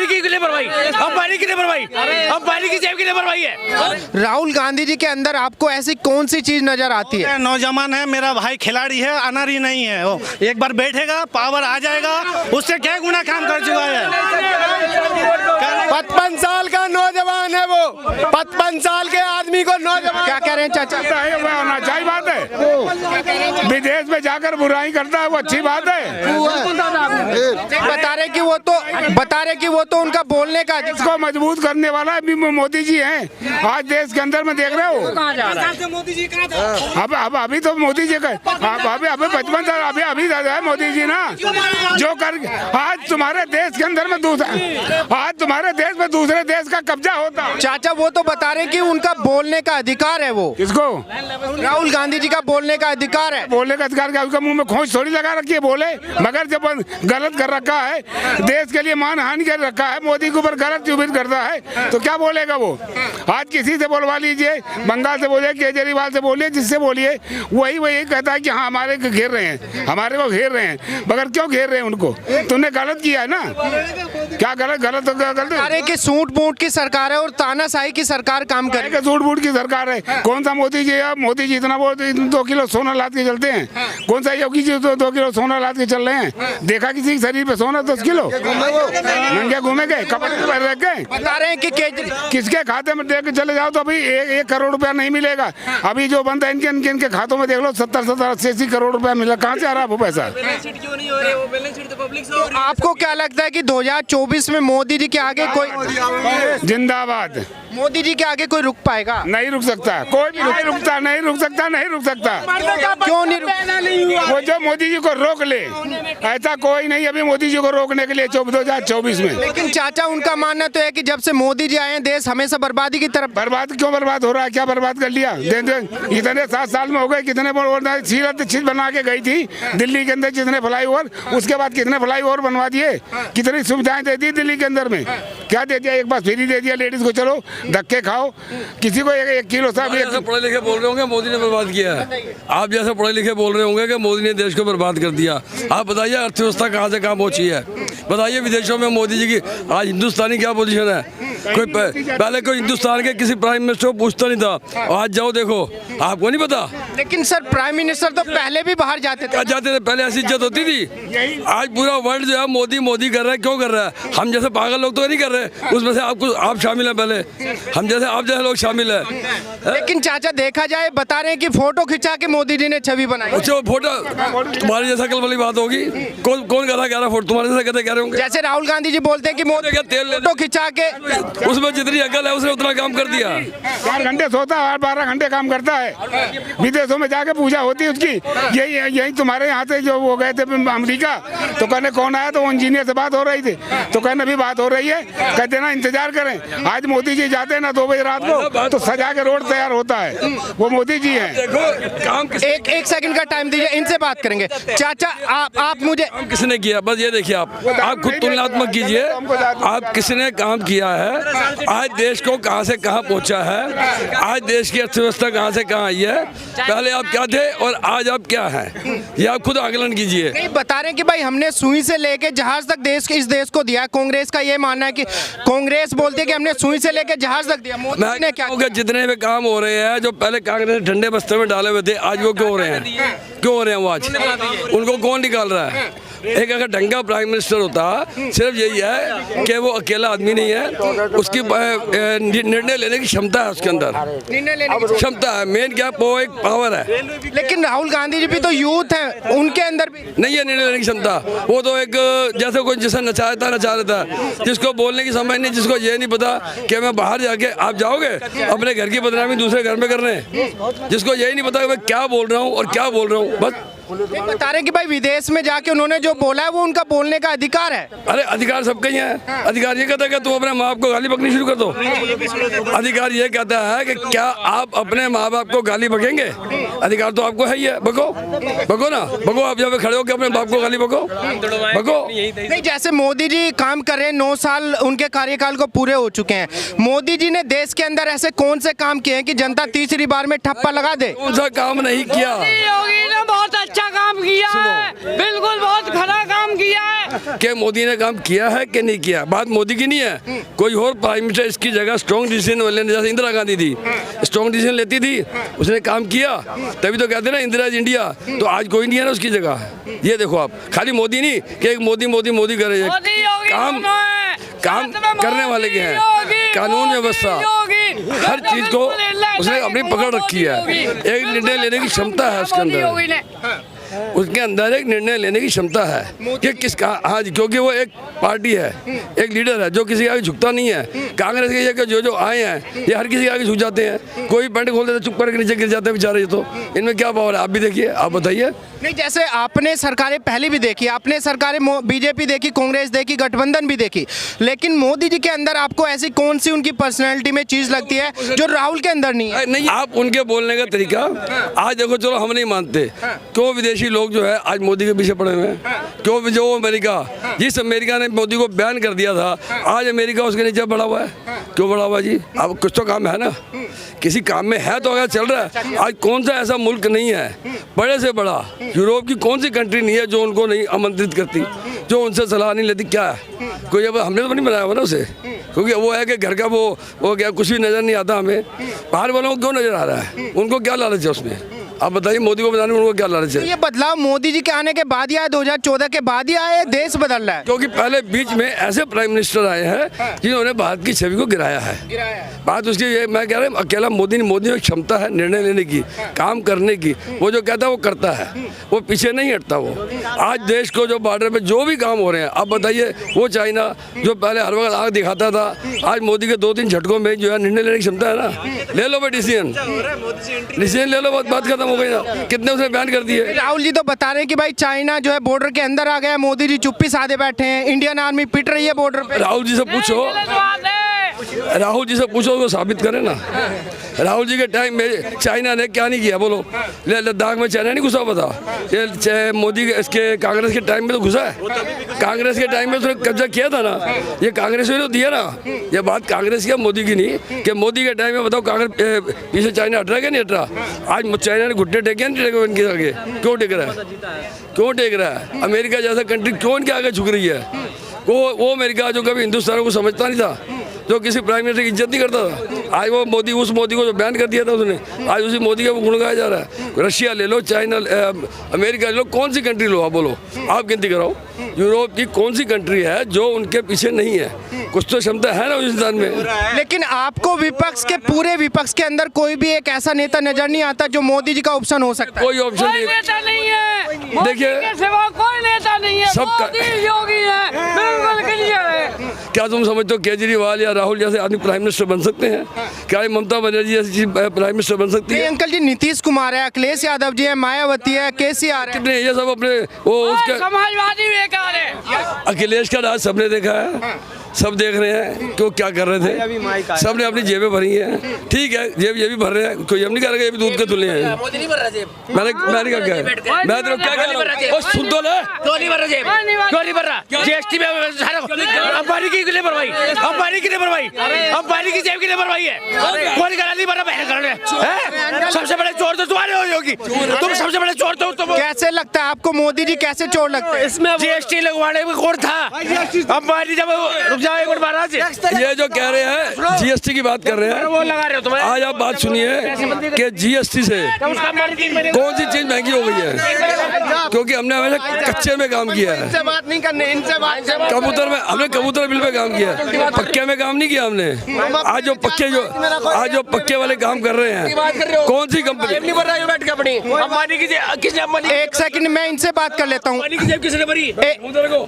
की लापरवाही, अंबानी की लापरवाही, अंबानी की जेब की लापरवाही है। राहुल गांधी जी के अंदर आपको ऐसी कौन सी चीज नजर आती है? नौजवान है, मेरा भाई खिलाड़ी है, अनारी नहीं है वो। एक बार बैठेगा पावर आ जाएगा, उससे क्या गुना काम कर चुका है। 55 साल का नौजवान है वो, 55 साल के आदमी को नौजवान। क्या कह रहे हैं चाचा? अच्छी बात है, विदेश में जाकर बुराई करता है वो अच्छी बात है। बता रहे कि वो तो उनका बोलने का इसको मजबूत करने वाला अभी मोदी जी हैं। आज देश के अंदर में देख रहे हो, मोदी जी कहाँ था? अब अभी तो मोदी जी का अभी 55 साल अभी है मोदी जी ना, जो कर आज तुम्हारे देश के अंदर में आज तुम्हारे देश में दूसरे देश का कब्जा होता। चाचा वो तो बता रहे कि उनका बोलने का अधिकार है। वो किसको? राहुल गांधी जी का बोलने का अधिकार है। बोलने का अधिकार क्या? उसका मुंह में खोज थोड़ी लगा रखी है बोले, मगर जब गलत कर रखा है, देश के लिए मानहानि कर रखा है, मोदी के ऊपर गलत चुबित करता है तो क्या बोलेगा वो? आज किसी से बोलवा लीजिए, बंगाल से बोलिए, केजरीवाल से बोलिए, जिससे बोलिए, वही कहता है कि हाँ हमारे को घेर रहे हैं, हमारे को घेर रहे हैं। मगर क्यों घेर रहे हैं उनको? तुमने गलत किया है ना। क्या गलत अरे कि सूट बूट की सरकार है और तानाशाही की सरकार काम करे। सूट बूट की सरकार है। कौन सा मोदी जी है? मोदी जी इतना 2 किलो सोना लाद के चलते हैं। कौन सा योगी जी 2 किलो सोना लाद के चल रहे हैं? देखा किसी के शरीर पे सोना 10 किलो? नंगे घूमे गए, कपड़े पहन रख गए। बता रहे हैं कि किसके खाते में देख के चले जाओ तो अभी 1 करोड़ रुपया नहीं मिलेगा। अभी जो बंद है इनके खातों में देख लो 70-80 करोड़ रुपया मिला। कहाँ से आ रहा है वो पैसा? आपको क्या लगता है कि 2024 में मोदी जी के आगे कोई जिंदाबाद, मोदी जी के आगे कोई रुक पाएगा? नहीं रुक सकता, कोई भी नहीं रुकता, नहीं रुक सकता। क्यों नहीं रुक? वो जो मोदी जी को रोक ले, ऐसा कोई नहीं अभी मोदी जी को रोकने के लिए 2024 में। लेकिन चाचा उनका मानना तो है कि जब से मोदी जी आए हैं देश हमेशा बर्बादी की तरफ। क्यों बर्बाद हो रहा है? क्या बर्बाद कर लिया? इतने 7 साल में हो गए, कितने सीरत बना के गई थी दिल्ली के अंदर, जितने फ्लाईओवर, उसके बाद कितने फ्लाईओवर बनवा दिए, कितनी सुविधाएं दे दी दिल्ली के अंदर में। क्या दे दिया? एक बार फ्री दे दिया लेडीज को, चलो धक्के खाओ, किसी को 1 किलो सा। पढ़े लिखे बोल रहे होंगे मोदी ने बर्बाद किया है, आप जैसे पढ़े लिखे बोल रहे होंगे कि मोदी ने देश को बर्बाद कर दिया। आप बताइए अर्थव्यवस्था कहाँ से कहाँ पहुँची है? बताइए विदेशों में मोदी जी की आज हिंदुस्तानी क्या पोजीशन है? कोई पहले कोई हिंदुस्तान के किसी प्राइम मिनिस्टर को पूछता नहीं था, आज जाओ देखो, आपको नहीं पता। लेकिन सर प्राइम मिनिस्टर तो पहले भी बाहर जाते थे। पहले ऐसी इज्जत होती थी। आज पूरा वर्ल्ड जो है मोदी कर रहा है। क्यों कर रहा है? हम जैसे पागल लोग तो नहीं कर रहे, उसमें से आप शामिल हैं। पहले हम जैसे आप जैसे लोग शामिल है। लेकिन चाचा देखा जाए बता रहे हैं कि फोटो खिंचा के मोदी जी ने छवि बनाई। अच्छा फोटो तुम्हारे जैसा कल वाली बात होगी? कौन कह रहा फोटो तुम्हारे जैसा कहते कह रहे होंगे? जैसे राहुल गांधी जी बोलते हैं कि मोदी क्या तेल फोटो खिंचा के, उसमें जितनी अकल है उसने उतना काम कर दिया। 4 घंटे सोता है, 12 घंटे काम करता है। विदेशों में जाके पूजा होती है उसकी। यही तुम्हारे यहाँ से जो वो गए थे अमेरिका, तो कहने कौन आया, तो इंजीनियर से बात हो रही थी, तो कहने अभी बात हो रही है, कहते ना इंतजार करें। आज मोदी जी जाते हैं ना 2 बजे रात को, तो सजा के रोड तैयार होता है, वो मोदी जी हैं। देखो काम एक सेकंड का टाइम दीजिए, इनसे बात करेंगे। चाचा आप मुझे किसने किया? बस ये देखिए, आप खुद तुलनात्मक कीजिए, आप किसने काम किया है? आज देश को कहां से कहां पहुंचा है, आज देश की अर्थव्यवस्था कहां से कहां आई है, पहले आप क्या थे और आज आप क्या हैं, ये आप खुद आकलन कीजिए। नहीं बता रहे हैं कि भाई हमने सुई से लेके जहाज तक इस देश को दिया। कांग्रेस का ये मानना है कि कांग्रेस बोलती है कि हमने सुई से लेके जहाज तक दिया। मोदी ने क्या किया? जितने भी काम हो रहे हैं जो पहले कांग्रेस ठंडे बस्ते में डाले हुए थे, आज वो क्यों हो रहे हैं? क्यों हो रहे हैं वो आज? उनको कौन निकाल रहा है? एक अगर ढंगा प्राइम मिनिस्टर होता, सिर्फ यही है कि वो अकेला आदमी नहीं है, उसकी निर्णय लेने की क्षमता है, उसके अंदर निर्णय लेने की क्षमता है। मेन क्या वो एक पावर है। लेकिन राहुल गांधी जी भी तो यूथ है, उनके अंदर भी नहीं है निर्णय लेने की क्षमता। वो तो एक जैसे कोई जिसे नचा लेता, जिसको बोलने की समझ नहीं, जिसको ये नहीं पता कि मैं बाहर जाके, आप जाओगे अपने घर की बदनामी दूसरे घर में करने, जिसको यही नहीं पता कि मैं क्या बोल रहा हूँ और क्या बोल रहा हूँ। बस बता रहे कि भाई विदेश में जाके उन्होंने जो बोला है वो उनका बोलने का अधिकार है। अरे अधिकार सबका ही है। अधिकार ये कहता है कि तुम अपने माँ बाप को गाली बकनी शुरू कर दो। अधिकार ये कहता है कि क्या आप अपने माँ बाप को गाली बकेंगे? अधिकार तो आपको है ही है, बको ना, बको। आप जब खड़े हो के अपने बाप को गाली बको। नहीं जैसे मोदी जी काम कर रहे हैं, 9 साल उनके कार्यकाल को पूरे हो चुके हैं। मोदी जी ने देश के अंदर ऐसे कौन से काम किए हैं कि जनता तीसरी बार में ठप्पा लगा दे? कौन सा काम नहीं किया? योगी ने बहुत अच्छा काम काम किया है, बिल्कुल बहुत खरा काम किया है। कि मोदी ने काम किया है कि नहीं किया, बात मोदी की नहीं है। कोई और प्राइम मिनिस्टर इसकी जगह स्ट्रॉन्ग डिसीजन लेने, जैसे इंदिरा गांधी थी, स्ट्रॉन्ग डिसीजन लेती थी, उसने काम किया, तभी तो कहते हैं ना इंदिरा इज इंडिया। तो आज कोई नहीं है ना उसकी जगह। ये देखो आप, खाली मोदी नहीं कि एक मोदी मोदी मोदी करे, काम करने वाले के हैं, कानून व्यवस्था हर चीज को उसने अपनी पकड़ रखी है। एक निर्णय लेने की क्षमता है उसके अंदर, उसके अंदर एक निर्णय लेने की क्षमता है कि किसका। हाँ जी, क्योंकि वो एक पार्टी है, एक लीडर है जो किसी के आगे झुकता नहीं है। कांग्रेस के जगह जो आए हैं ये हर किसी के आगे झुक जाते हैं, कोई पैंट खोल देते चुप करके नीचे गिर जाते हैं बेचारे। तो इनमें क्या पावर है, आप भी देखिए, आप बताइए। नहीं, जैसे आपने सरकारें पहले भी देखी, आपने सरकारें बीजेपी देखी, कांग्रेस देखी, गठबंधन भी देखी, लेकिन मोदी जी के अंदर आपको ऐसी कौन सी उनकी पर्सनैलिटी में चीज लगती है जो राहुल के अंदर नहीं है? नहीं, आप उनके बोलने का तरीका आज देखो, चलो हम नहीं मानते, क्यों विदेशी लोग जो है आज मोदी के पीछे पड़े हुए हैं? क्यों जो अमेरिका, जिस अमेरिका ने मोदी को बैन कर दिया था, आज अमेरिका उसके नीचे पड़ा हुआ है। क्यों पड़ा हुआ है जी? अब कुछ तो काम है ना, किसी काम में है तो अगर चल रहा है। आज कौन सा ऐसा मुल्क नहीं है बड़े से बड़ा, यूरोप की कौन सी कंट्री नहीं है जो उनको नहीं आमंत्रित करती, जो उनसे सलाह नहीं लेती? क्या है कोई? अब हमने तो नहीं बनाया हुआ ना उसे, क्योंकि वो है कि घर का वो क्या कुछ भी नज़र नहीं आता हमें। बाहर वालों को क्यों नज़र आ रहा है? उनको क्या लालच है उसमें? आप बताइए, मोदी को बनाने में उनको क्या लालच है? ये बदलाव मोदी जी के आने के बाद ही आया, 2014 के बाद ही आया, देश बदल रहा है। क्योंकि पहले बीच में ऐसे प्राइम मिनिस्टर आए हैं जिन्होंने भारत की छवि को गिराया है। बात उसकी ये, मैं कह रहा हूँ अकेला मोदी में क्षमता है निर्णय लेने की, काम करने की। वो जो कहता है वो करता है, वो पीछे नहीं हटता। वो आज देश को जो बॉर्डर पे जो भी काम हो रहे हैं, आप बताइए, वो चाइना जो पहले हर वक्त आग दिखाता था, आज मोदी के 2-3 झटकों में जो है निर्णय लेने की क्षमता है ना। ले लो भाई डिसीजन ले लो, बात खत्म हो गई ना। कितने उसने बैन कर दिए। राहुल जी तो बता रहे हैं कि भाई चाइना जो है बॉर्डर के अंदर आ गया, मोदी जी चुप्पी साधे बैठे हैं, इंडियन आर्मी पिट रही है बॉर्डर पे। राहुल जी से पूछो, राहुल जी से पूछो, उसको साबित करें ना। राहुल जी के टाइम में चाइना ने क्या नहीं किया, बोलो? लद्दाख में चाइना नहीं घुसा हुआ था? ये मोदी इसके कांग्रेस के टाइम में तो घुसा है। कांग्रेस के टाइम में उसने कब्जा किया था ना, ये कांग्रेस ने तो दिया ना। ये बात कांग्रेस की, मोदी की नहीं। कि मोदी के टाइम में बताओ कांग्रेस पीछे चाइना हट रहा है क्या नहीं हट रहा? आज चाइना ने घुटने टेके नहीं टेके इनके आगे? क्यों टेक रहा है? क्यों टेक रहा है? अमेरिका जैसा कंट्री क्यों इनके आगे झुक रही है? वो अमेरिका जो कभी हिंदुस्तान को समझता नहीं था, जो किसी प्राइम मिनिस्टर की इज्जत नहीं करता था, आज वो मोदी, उस मोदी को जो बैन कर दिया था उसने, आज उसी मोदी का गुण गाया जा रहा है। रशिया ले लो, चाइना, अमेरिका ले लो, कौन सी कंट्री लो आप, बोलो, आप गिनती कराओ। यूरोप की कौन सी कंट्री है जो उनके पीछे नहीं है? कुछ तो क्षमता है ना उस इंसान में। लेकिन आपको विपक्ष के, पूरे विपक्ष के अंदर कोई भी एक ऐसा नेता नजर नहीं आता जो मोदी जी का ऑप्शन हो सकता है? कोई ऑप्शन नहीं है, देखिए, सिवा कोई नेता नहीं है, सब योगी है, बिल्कुल क्लियर है। क्या तुम समझते हो केजरीवाल या राहुल जैसे आदमी प्राइम मिनिस्टर बन सकते हैं? क्या ये ममता बनर्जी जैसी प्राइम मिनिस्टर बन सकती है? अंकल जी, नीतीश कुमार है, अखिलेश यादव जी है, मायावती है, केसीआर है, कितने ये सब अपने वो उसके समाजवादी बेकार है। अखिलेश का राज सबने देखा है, सब देख रहे हैं क्यों क्या कर रहे थे। सबने अपनी जेबें भरी हैं, ठीक है, जेब ये भी भर रहे हैं, कोई हम नहीं कह रहे ये भी दूध के तुले हैं। मैंने क्या कहा? मैं तो क्या कह रहा हूं, सुन तो ले। क्यों नहीं भर रहा जेब? क्यों नहीं भर रहा? जीएसटी में अंबानी की नहीं भरवाई, अंबानी की नहीं भरवाई, अंबानी की जेब की नहीं भरवाई है। कौन करा नहीं भरा? बहन कर रहे। सबसे बड़े चोर तो तुम्हारे होगी, तुम सबसे बड़े चोर तो तुम। कैसे लगता है आपको मोदी जी कैसे चोर लगते हैं? इसमें जीएसटी लगवाने में कौन था? अंबानी जब ये जो कह रहे हैं जीएसटी की बात कर रहे हैं, वो लगा रहे हो तुम्हें। आज आप बात सुनिए कि जीएसटी से कौन सी चीज महंगी हो गई है? क्योंकि हमने हमेशा कच्चे में काम किया है, इनसे बात नहीं करनी, इनसे बात कबूतर में हमने कबूतर बिल पे काम किया है, पक्के में काम नहीं किया हमने। आज जो पक्के वाले काम कर रहे हैं, कौन सी कंपनी? एक सेकंड मैं इनसे बात कर लेता हूँ।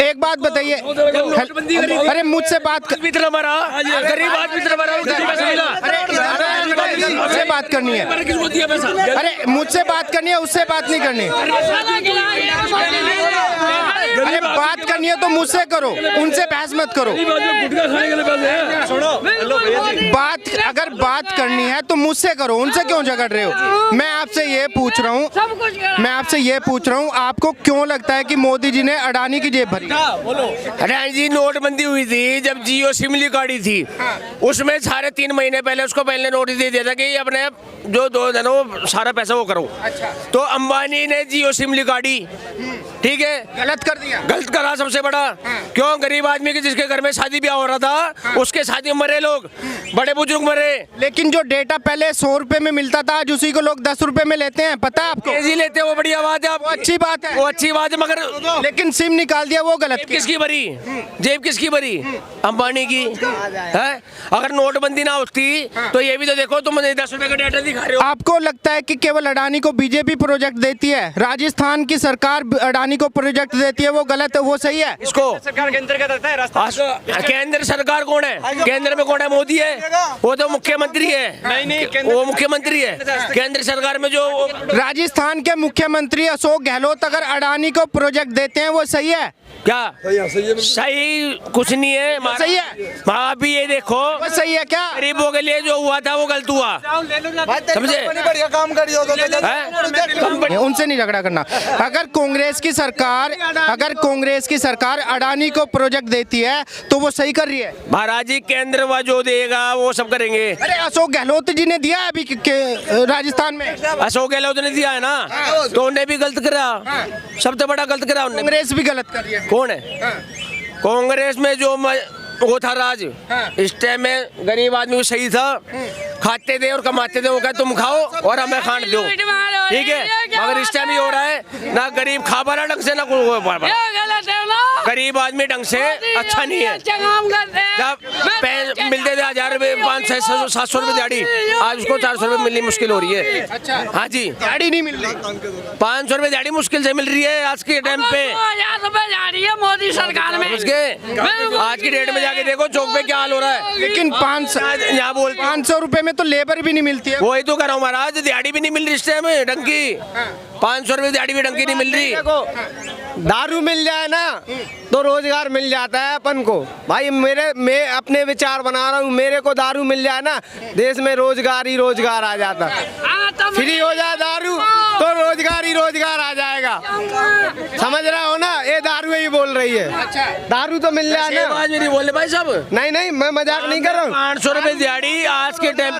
एक बात बताइए, अरे मुझसे बात गरीब आदमी मुझसे बात करनी है, अरे मुझसे बात करनी है, उससे बात नहीं करनी। अरे बात कर नहीं है तो मुझसे करो, उनसे बहस मत करो। गुटखा खाने के लिए पैसे हैं। बात अगर बात करनी है तो मुझसे करो, उनसे क्यों झगड़ रहे हो? मैं आपसे ये पूछ रहा हूँ, सब कुछ करा। मैं आपसे ये पूछ रहा हूँ, आपको क्यों लगता है कि मोदी जी ने अडानी की जेब भरी? अरे जी नोटबंदी हुई थी जब जियो सिम निकाली थी, उसमें साढ़े 3 महीने पहले उसको पहले नोटिस दे दिया था कि अपने जो 2 दिन वो सारा पैसा वो करो। तो अंबानी ने जियो सिम निकाली, ठीक है, गलत कर दिया। गलत करा सबसे बड़ा। क्यों? गरीब आदमी के जिसके घर में शादी ब्याह हो रहा था उसके शादी में मरे लोग, बड़े बुजुर्ग मरे। लेकिन जो डेटा पहले 100 रुपए में मिलता था आज उसी को लोग 10 रुपए में लेते हैं, पता है आपको? तेजी लेते वो बढ़िया बात है, वो अच्छी बात है, वो अच्छी बात है, मगर लेकिन सिम निकाल दिया वो गलत किया। किसकी भरी जेब? किसकी भरी? अंबानी की है। अगर नोटबंदी ना होती तो ये भी तो देखो, तुम 10 रुपए का डेटा दिखा रहे हो। आपको लगता है कि केवल अडानी को बीजेपी प्रोजेक्ट देती है, राजस्थान की सरकार अडानी को प्रोजेक्ट देती है, वो गलत है, वो सही है? इसको सरकार के अंतर्गत आता है। केंद्र सरकार कौन है? केंद्र में कौन है? मोदी है, वो तो मुख्यमंत्री है। नहीं, वो मुख्यमंत्री है केंद्र सरकार में। जो राजस्थान के मुख्यमंत्री अशोक गहलोत अगर अडानी को प्रोजेक्ट देते हैं वो सही है? क्या सही? कुछ नहीं है, सही है। आप भी ये देखो, वो सही है क्या? गरीबों के लिए जो हुआ था वो गलत हुआ, समझे? बढ़िया काम करियो तो हैं? उनसे नहीं झगड़ा करना। अगर कांग्रेस की सरकार अडानी को प्रोजेक्ट देती है तो वो सही कर रही है? महाराज जी केंद्र वा जो देगा वो सब करेंगे। अरे अशोक गहलोत जी ने दिया है अभी राजस्थान में। अशोक गहलोत ने दिया है ना, तो उन्हें भी गलत करा, सबसे बड़ा गलत करा उन्होंने। कांग्रेस भी गलत कर रही है। कौन है? कांग्रेस में जो वो था राज, इस टाइम में गरीब आदमी को सही था, खाते थे और कमाते थे, वो कहा तुम खाओ और हमें खाने दो, ठीक है। मगर इस टाइम ये हो रहा है ना, गरीब खा पा रहा ढंग से, ना गरीब आदमी ढंग से अच्छा नहीं है। अच्छा काम करते हैं। जब मिलते थे 1000 रुपए, 500 700 रुपए दिहाड़ी, आज उसको 400 रुपए मिलनी मुश्किल हो रही है। हाँ जी, दिहाड़ी नहीं मिल रही, 500 रुपए दिहाड़ी मुश्किल से मिल रही है आज के टाइम पे। 2000 रुपए जा रही है मोदी सरकार में। उसके आज की डेट में जाके देखो चौक पे क्या हाल हो रहा है। लेकिन 500 रुपए में तो लेबर भी नहीं मिलती है। वही तो कर रहा हूँ महाराज, दिहाड़ी भी नहीं मिल रही इस टाइम में ढंग की। 500 रुपए दिहाड़ी भी ढंग की नहीं मिल रही। दारू मिल जाए ना तो रोजगार मिल जाता है अपन को। भाई मैं अपने विचार बना रहा हूँ, मेरे को दारू मिल जाए ना, देश में रोजगार ही रोजगार आ जाता है। फ्री हो जाए दारू तो रोजगार ही रोजगार आ जाएगा, समझ रहा हो ना? ये दारू ही बोल रही है, दारू तो मिल जाए ना। मेरी बोले भाई साहब, नहीं मैं मजाक नहीं कर रहा हूँ। 500 रुपए दिहाड़ी आज के टाइम